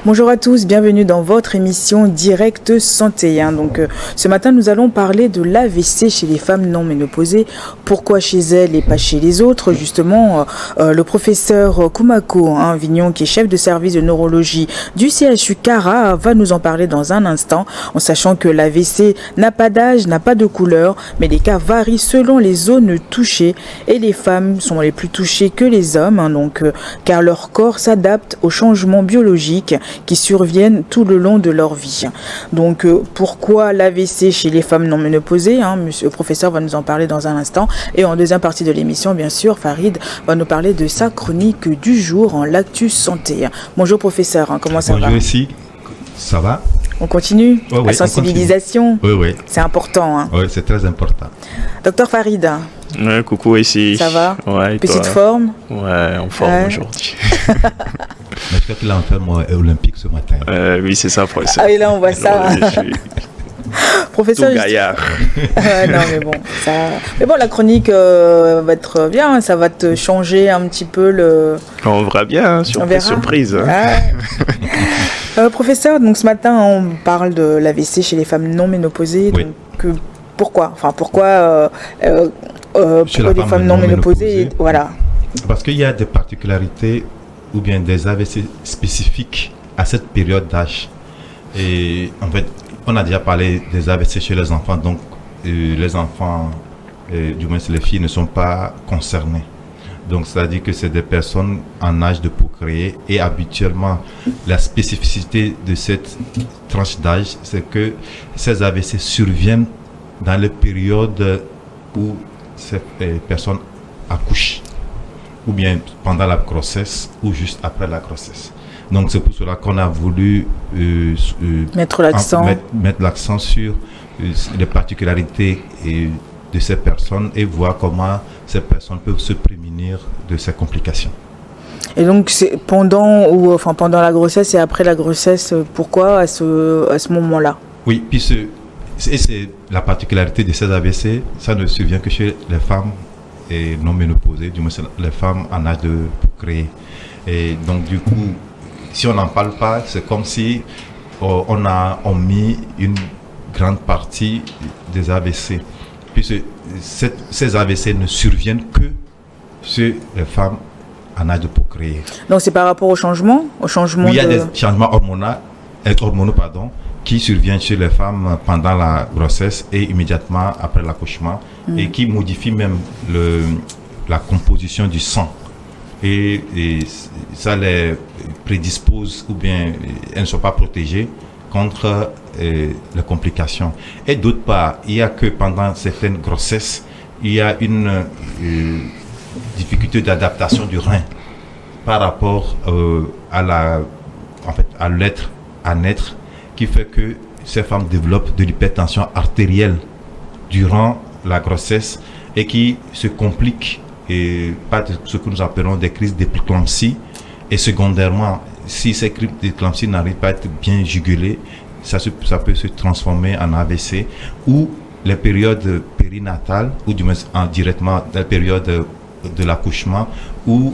Bonjour à tous, bienvenue dans votre émission Direct Santé. Ce matin, nous allons parler de l'AVC chez les femmes non ménopausées. Pourquoi chez elles et pas chez les autres? Justement, le professeur Koumako Vignon, qui est chef de service de neurologie du CHU Cara, va nous en parler dans un instant, en sachant que l'AVC n'a pas d'âge, n'a pas de couleur, mais les cas varient selon les zones touchées et les femmes sont les plus touchées que les hommes, car leur corps s'adapte aux changements biologiques qui surviennent tout le long de leur vie. Pourquoi l'AVC chez les femmes non ménopausées? Monsieur le professeur va nous en parler dans un instant. Et en deuxième partie de l'émission, bien sûr, Farid va nous parler de sa chronique du jour en L'Actu Santé. Bonjour professeur, comment ça va? Bonjour ici, ça va? On continue? La sensibilisation? Oui. C'est important. Oui, c'est très important. Docteur Farid. Ouais, coucou ici. Ça va? Ouais, petite forme? Ouais, en forme aujourd'hui. Mais je crois qu'il a en forme olympique ce matin. Oui, c'est ça, professeur. Ah oui, là on voit ça. Professeur, tout gaillard. Non mais bon, ça. Mais bon, la chronique va être bien, ça va te changer un petit peu le. On verra bien, surprise. Professeur, donc ce matin on parle de l'AVC chez les femmes non ménopausées. Oui. Donc pourquoi les femmes non ménopausées, voilà. Parce qu'il y a des particularités ou bien des AVC spécifiques à cette période d'âge. Et en fait, on a déjà parlé des AVC chez les enfants, donc les enfants, du moins les filles, ne sont pas concernées. Donc, c'est-à-dire que c'est des personnes en âge de procréer et habituellement, la spécificité de cette tranche d'âge, c'est que ces AVC surviennent dans les périodes où ces personnes accouchent, ou bien pendant la grossesse ou juste après la grossesse. Donc, c'est pour cela qu'on a voulu mettre l'accent sur les particularités de ces personnes et voir comment ces personnes peuvent se prémunir de ces complications. Et donc, c'est pendant la grossesse et après la grossesse, pourquoi à ce moment-là? Oui, puis c'est la particularité de ces AVC, ça ne survient que chez les femmes non ménopausées, du moins les femmes en âge de procréer. Et donc, du coup, si on n'en parle pas, c'est comme si on a omis une grande partie des AVC. Puisque ces AVC ne surviennent que chez les femmes en âge de procréer. Donc c'est par rapport au changement il y a des changements hormonaux qui surviennent chez les femmes pendant la grossesse et immédiatement après l'accouchement et qui modifient même la composition du sang. Et ça les prédispose ou bien elles ne sont pas protégées contre les complications. Et d'autre part, il y a que pendant certaines grossesses, il y a une difficulté d'adaptation du rein par rapport à l'être à naître, qui fait que ces femmes développent de l'hypertension artérielle durant la grossesse et qui se complique par ce que nous appelons des crises d'éclampsie. Et secondairement, si ces crises d'éclampsie n'arrivent pas à être bien jugulées, ça peut se transformer en AVC, ou les périodes périnatales, ou du moins directement la période de l'accouchement, où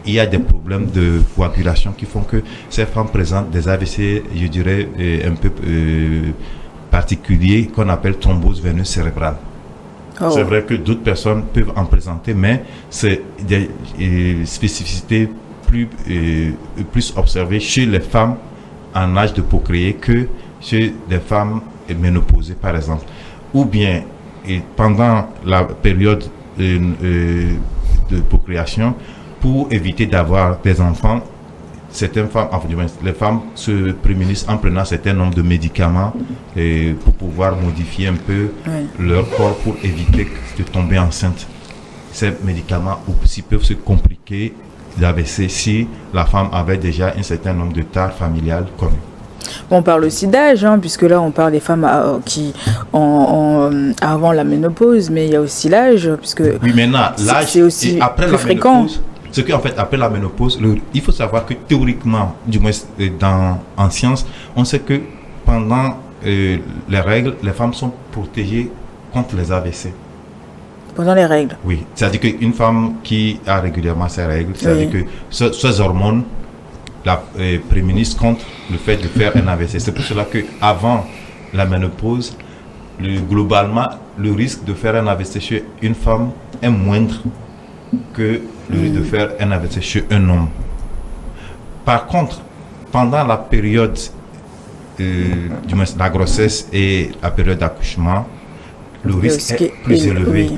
il y a des problèmes de coagulation qui font que ces femmes présentent des AVC, je dirais, un peu particuliers, qu'on appelle thrombose veineuse cérébrale. Oh. C'est vrai que d'autres personnes peuvent en présenter, mais c'est des spécificités plus observées chez les femmes en âge de procréer que chez des femmes ménopausées, par exemple. Ou bien, pendant la période de procréation, pour éviter d'avoir des enfants, certaines femmes, les femmes se prémunissent en prenant un certain nombre de médicaments pour pouvoir modifier un peu leur corps pour éviter de tomber enceinte. Ces médicaments aussi peuvent se compliquer d'AVC si la femme avait déjà un certain nombre de tares familiales connues. On parle aussi d'âge, puisque là on parle des femmes qui avant la ménopause, mais il y a aussi l'âge, puisque oui, maintenant l'âge c'est aussi après plus la fréquent. Ménopause, ce qu'en fait après la ménopause, il faut savoir que théoriquement, du moins en science, on sait que pendant les règles, les femmes sont protégées contre les AVC. Pendant les règles. Oui, c'est-à-dire qu'une femme qui a régulièrement ses règles, c'est-à-dire que ces hormones prémunissent contre le fait de faire un AVC. C'est pour cela qu'avant la ménopause, globalement, le risque de faire un AVC chez une femme est moindre que le risque de faire un AVC chez un homme. Par contre, pendant la période du moins la grossesse et la période d'accouchement, le risque est plus élevé. Oui.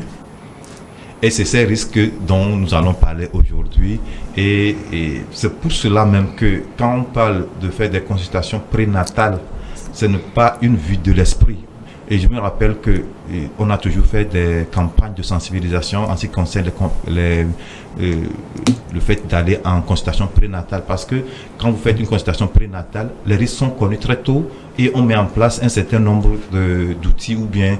Et c'est ces risques dont nous allons parler aujourd'hui. Et c'est pour cela même que quand on parle de faire des consultations prénatales, ce n'est pas une vue de l'esprit. Et je me rappelle qu'on a toujours fait des campagnes de sensibilisation en ce qui concerne le fait d'aller en consultation prénatale. Parce que quand vous faites une consultation prénatale, les risques sont connus très tôt et on met en place un certain nombre d'outils ou bien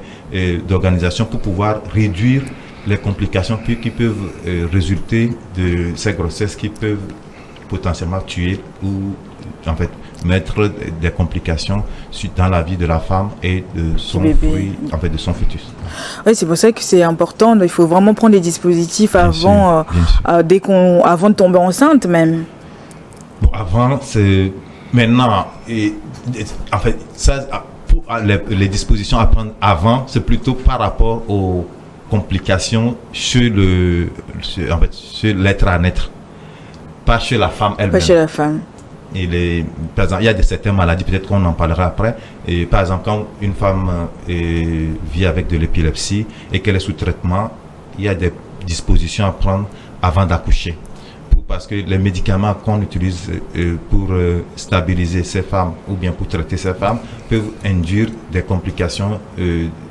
d'organisations pour pouvoir réduire les complications qui peuvent résulter de ces grossesses qui peuvent potentiellement tuer ou en fait mettre des complications dans la vie de la femme et de son fruit, en fait de son fœtus. Oui, c'est pour ça que c'est important. Il faut vraiment prendre des dispositifs avant, avant de tomber enceinte même. Bon, avant, c'est maintenant. En fait, ça, les dispositions à prendre avant, c'est plutôt par rapport aux complications chez l'être à naître, pas chez la femme elle-même. Pas chez la femme. Par exemple, il y a certaines maladies, peut-être qu'on en parlera après. Et par exemple, quand une femme vit avec de l'épilepsie et qu'elle est sous traitement, il y a des dispositions à prendre avant d'accoucher. Parce que les médicaments qu'on utilise pour stabiliser ces femmes ou bien pour traiter ces femmes peuvent induire des complications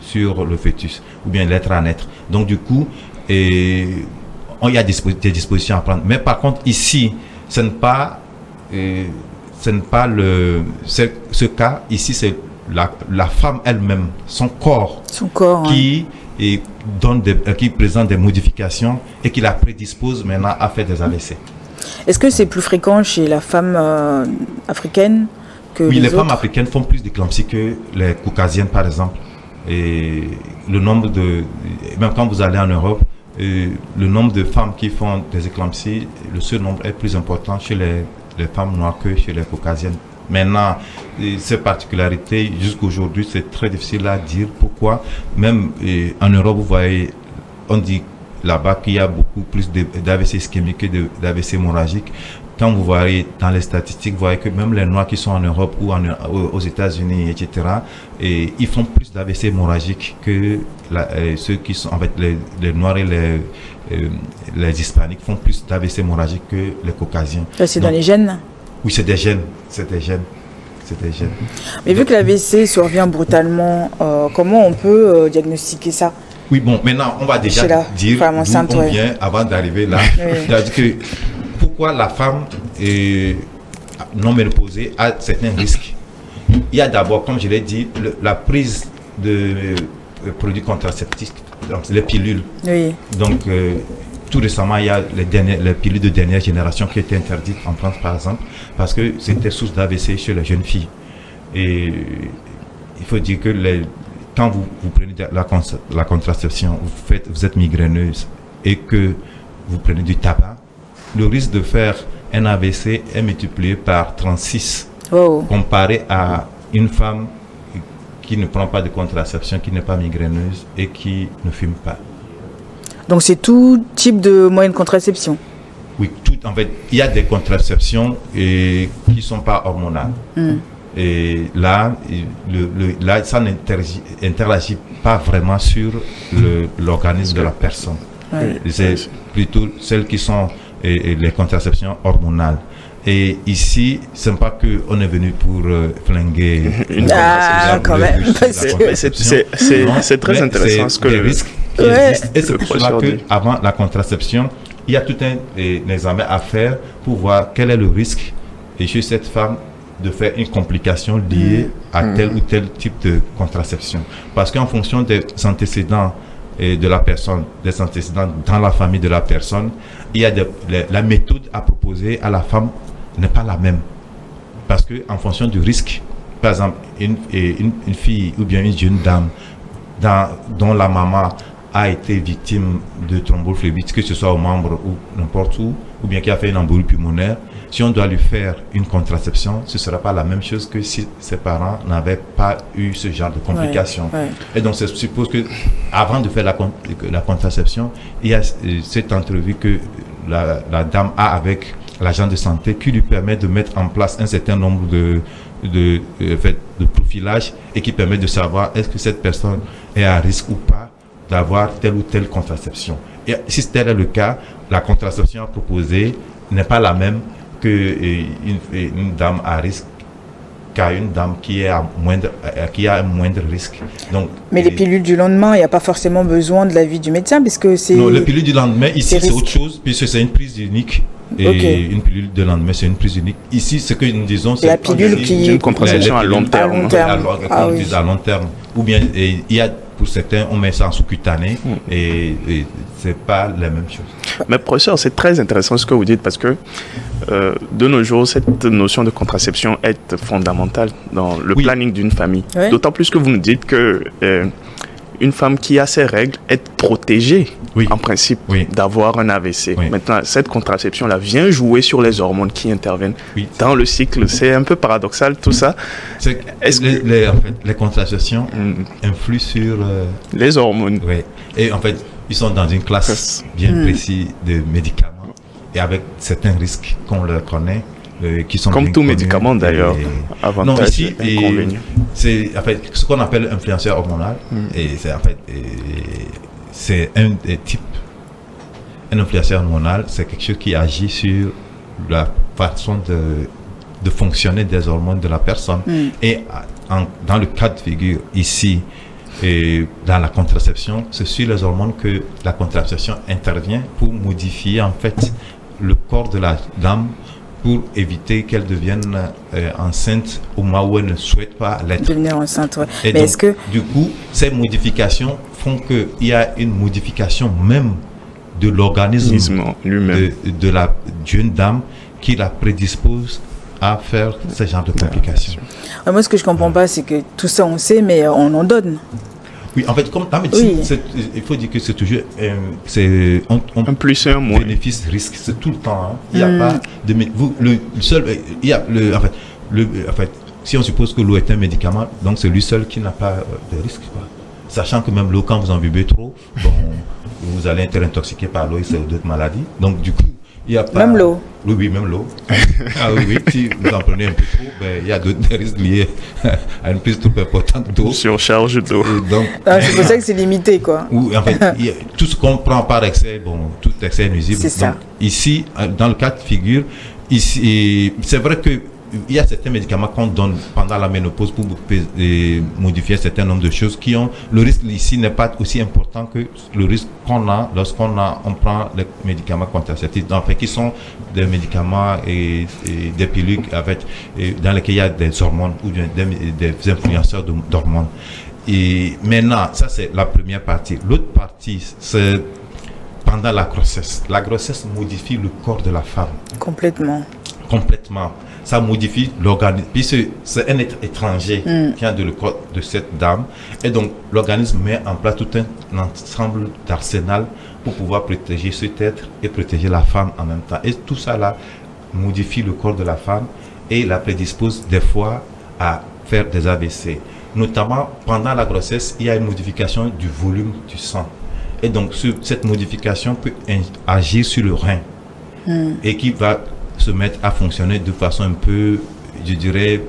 sur le fœtus ou bien l'être à naître. Donc du coup, il y a des dispositions à prendre. Mais par contre, ici, ce n'est pas ce cas. Ici, c'est la femme elle-même, son corps qui présente des modifications et qui la prédispose maintenant à faire des AVC. Est-ce que c'est plus fréquent chez la femme africaine que les autres? Femmes africaines font plus d'éclampsie que les caucasiennes, par exemple. Et le nombre même quand vous allez en Europe, le nombre de femmes qui font des éclampsies, ce nombre est plus important chez les femmes noires que chez les caucasiennes. Maintenant, ces particularités, jusqu'aujourd'hui, c'est très difficile à dire. Pourquoi? Même en Europe, vous voyez, on dit là-bas qu'il y a beaucoup plus d'AVC ischémique que d'AVC hémorragique. Quand vous voyez dans les statistiques, vous voyez que même les Noirs qui sont en Europe ou aux États-Unis, etc., ils font plus d'AVC hémorragique que ceux qui sont, en fait, les Noirs et les Hispaniques font plus d'AVC hémorragique que les Caucasiens. Ça, c'est dans les gènes? Oui, c'est des gènes. Mais vu que l'AVC survient brutalement, comment on peut diagnostiquer ça? Oui, bon, maintenant, on va déjà dire d'où on vient avant d'arriver là. Oui. C'est-à-dire que pourquoi la femme non ménopausée a certains risques. Il y a d'abord, comme je l'ai dit, la prise de produits contraceptifs, donc les pilules. Oui. Donc, tout récemment, il y a les pilules de dernière génération qui étaient interdites en France, par exemple, parce que c'était source d'AVC chez les jeunes filles. Et il faut dire que quand vous prenez la contraception, vous êtes migraineuse et que vous prenez du tabac, le risque de faire un AVC est multiplié par 36 comparé à une femme qui ne prend pas de contraception, qui n'est pas migraineuse et qui ne fume pas. Donc c'est tout type de moyen de contraception? Oui, en fait, il y a des contraceptions qui ne sont pas hormonales. Et là, ça n'interagit pas vraiment sur l'organisme de la personne. Oui. C'est plutôt celles qui sont les contraceptions hormonales. Et ici, ce n'est pas qu'on est venu pour flinguer. Quand même. C'est très intéressant ce que les risques qui existent. Et c'est pour cela qu'avant la contraception, il y a tout un examen à faire pour voir quel est le risque chez cette femme de faire une complication liée à tel ou tel type de contraception. Parce qu'en fonction des antécédents de la personne, des antécédents dans la famille de la personne, il y a la méthode à proposer à la femme n'est pas la même. Parce qu'en fonction du risque, par exemple, une fille ou bien une jeune dame dont la maman a été victime de thrombophlébite, que ce soit au membre ou n'importe où, ou bien qui a fait une embolie pulmonaire, si on doit lui faire une contraception, ce ne sera pas la même chose que si ses parents n'avaient pas eu ce genre de complications. Et donc, ça suppose que avant de faire la contraception, il y a cette entrevue que la dame a avec l'agent de santé qui lui permet de mettre en place un certain nombre de profilage et qui permet de savoir est-ce que cette personne est à risque ou pas d'avoir telle ou telle contraception. Et si tel est le cas, la contraception proposée n'est pas la même qu'une dame à risque qu'à une dame qui a un moindre risque. Donc, mais les pilules du lendemain, il n'y a pas forcément besoin de l'avis du médecin puisque c'est... Non, les pilules du lendemain, ici c'est autre chose puisque c'est une prise unique. Et une pilule de lendemain, c'est une prise unique. Ici, ce que nous disons, c'est la pilule qui une contraception à long terme. À long terme. Ou bien, il y a pour certains, on met ça en sous-cutané et c'est pas la même chose. Mais professeur, c'est très intéressant ce que vous dites parce que de nos jours, cette notion de contraception est fondamentale dans le planning d'une famille. Oui. D'autant plus que vous nous dites que une femme qui a ses règles est protégée, en principe, d'avoir un AVC. Oui. Maintenant, cette contraception-là vient jouer sur les hormones qui interviennent dans le cycle. C'est un peu paradoxal, tout ça. En fait, les contraceptions influent sur... les hormones. Oui. Et en fait, ils sont dans une classe bien précise de médicaments et avec certains risques qu'on leur connaît. Qui sont comme tout médicament d'ailleurs, avantages et inconvénients. C'est en fait ce qu'on appelle influenceur hormonal et c'est en fait c'est un des types. Un influenceur hormonal, c'est quelque chose qui agit sur la façon de fonctionner des hormones de la personne. Et dans le cas de figure ici, et dans la contraception, c'est sur les hormones que la contraception intervient pour modifier en fait le corps de la dame pour éviter qu'elle devienne enceinte au moment où elle ne souhaite pas l'être. Devenir enceinte, oui. Et donc, du coup, ces modifications font qu'il y a une modification même de l'organisme lui-même de la jeune dame qui la prédispose à faire ce genre de complications. Moi, ce que je ne comprends pas, c'est que tout ça, on sait, mais on en donne. Oui, en fait, comme en médecine, il faut dire que c'est toujours un plus et un moins. Bénéfice-risque, c'est tout le temps. Il n'y a pas de en fait, si on suppose que l'eau est un médicament, donc c'est lui seul qui n'a pas de risque, quoi. Sachant que même l'eau, quand vous en buvez trop, vous allez être intoxiqué par l'eau et c'est d'autres maladies. Donc du coup, il n'y a pas... Même l'eau. Oui, même l'eau. Si vous en prenez un peu trop, il y a d'autres risques liés à une prise trop importante d'eau. Surcharge d'eau. C'est pour ça que c'est limité, quoi. En fait, tout ce qu'on prend par excès, tout excès est nuisible. C'est ça. Donc, ici, dans le cas de figure, c'est vrai que il y a certains médicaments qu'on donne pendant la ménopause pour modifier un certain nombre de choses qui ont... Le risque ici n'est pas aussi important que le risque qu'on a lorsqu'on prend les médicaments contraceptifs, en fait, qui sont des médicaments et des pilules dans lesquels il y a des hormones ou des influenceurs d'hormones. Et maintenant, ça c'est la première partie. L'autre partie, c'est pendant la grossesse. La grossesse modifie le corps de la femme. Complètement. Ça modifie l'organisme. Puis c'est un être étranger qui a le corps de cette dame. Et donc, l'organisme met en place tout un ensemble d'arsenal pour pouvoir protéger cet être et protéger la femme en même temps. Et tout ça là modifie le corps de la femme et la prédispose des fois à faire des AVC. Notamment, pendant la grossesse, il y a une modification du volume du sang. Et donc, cette modification peut agir sur le rein et qui va se mettre à fonctionner de façon un peu, je dirais,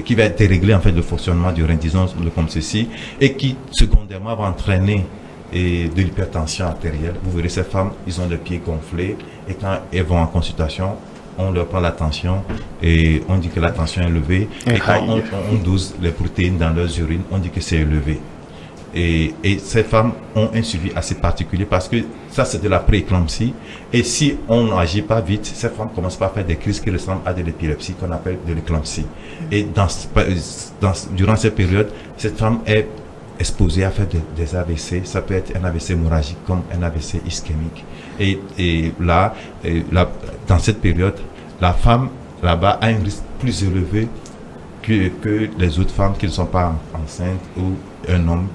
qui va dérégler en fait le fonctionnement du rein, disons comme ceci, et qui secondairement va entraîner de l'hypertension artérielle. Vous verrez ces femmes, ils ont les pieds gonflés et quand elles vont en consultation, on leur prend la tension et on dit que la tension est élevée. Et quand on dose les protéines dans leurs urines, on dit que c'est élevé. Et ces femmes ont un suivi assez particulier parce que ça c'est de la pré-éclampsie et si on n'agit pas vite, ces femmes commencent par faire des crises qui ressemblent à de l'épilepsie qu'on appelle de l'éclampsie. Et durant cette période, cette femme est exposée à faire des AVC. Ça peut être un AVC hémorragique comme un AVC ischémique. Et là, dans cette période, la femme là-bas a un risque plus élevé que les autres femmes qui ne sont pas enceintes ou un homme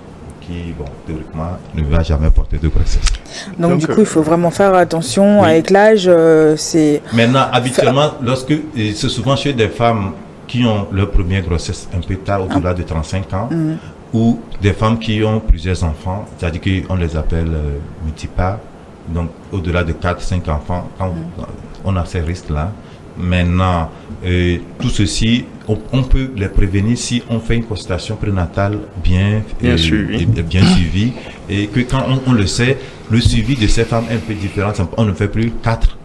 qui, bon, théoriquement, ne va jamais porter de grossesse. Donc du coup, il faut vraiment faire attention avec l'âge. Maintenant, habituellement, c'est souvent chez des femmes qui ont leur première grossesse un peu tard, au-delà de 35 ans, ou des femmes qui ont plusieurs enfants, c'est-à-dire qu'on les appelle multiparts, donc au-delà de 4-5 enfants, quand on a ces risques-là. Maintenant, tout ceci, on peut les prévenir si on fait une consultation prénatale bien suivie, et que quand on le sait, le suivi de ces femmes est un peu différent. On ne fait plus 4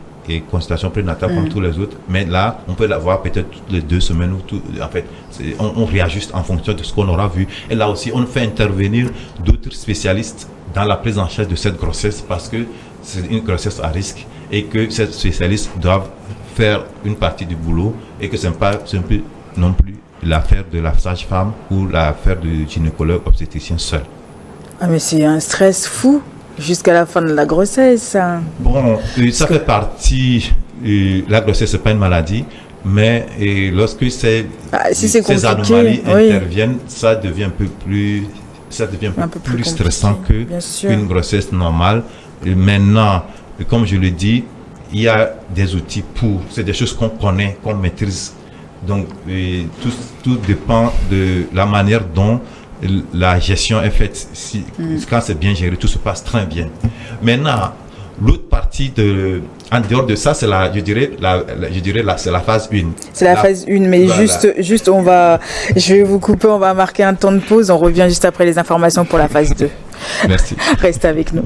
consultations prénatales comme tous les autres, mais là, on peut l'avoir peut-être toutes les 2 semaines en fait, on réajuste en fonction de ce qu'on aura vu. Et là aussi, on fait intervenir d'autres spécialistes dans la prise en charge de cette grossesse parce que c'est une grossesse à risque et que ces spécialistes doivent faire une partie du boulot et que ce n'est pas non plus l'affaire de la sage-femme ou l'affaire du gynécologue obstétricien seul. Ah mais c'est un stress fou jusqu'à la fin de la grossesse. Hein. Bon, ça fait partie, la grossesse c'est pas une maladie, mais lorsque ces anomalies interviennent, ça devient un peu plus stressant qu'une grossesse normale. Et maintenant, comme je le dis, il y a des outils c'est des choses qu'on connaît, qu'on maîtrise. Donc, tout dépend de la manière dont la gestion est faite. Quand c'est bien géré, tout se passe très bien. Maintenant, l'autre partie en dehors de ça, c'est c'est la phase 1. C'est la phase 1, mais voilà. juste, je vais vous couper, on va marquer un temps de pause. On revient juste après les informations pour la phase 2. Merci. Restez avec nous.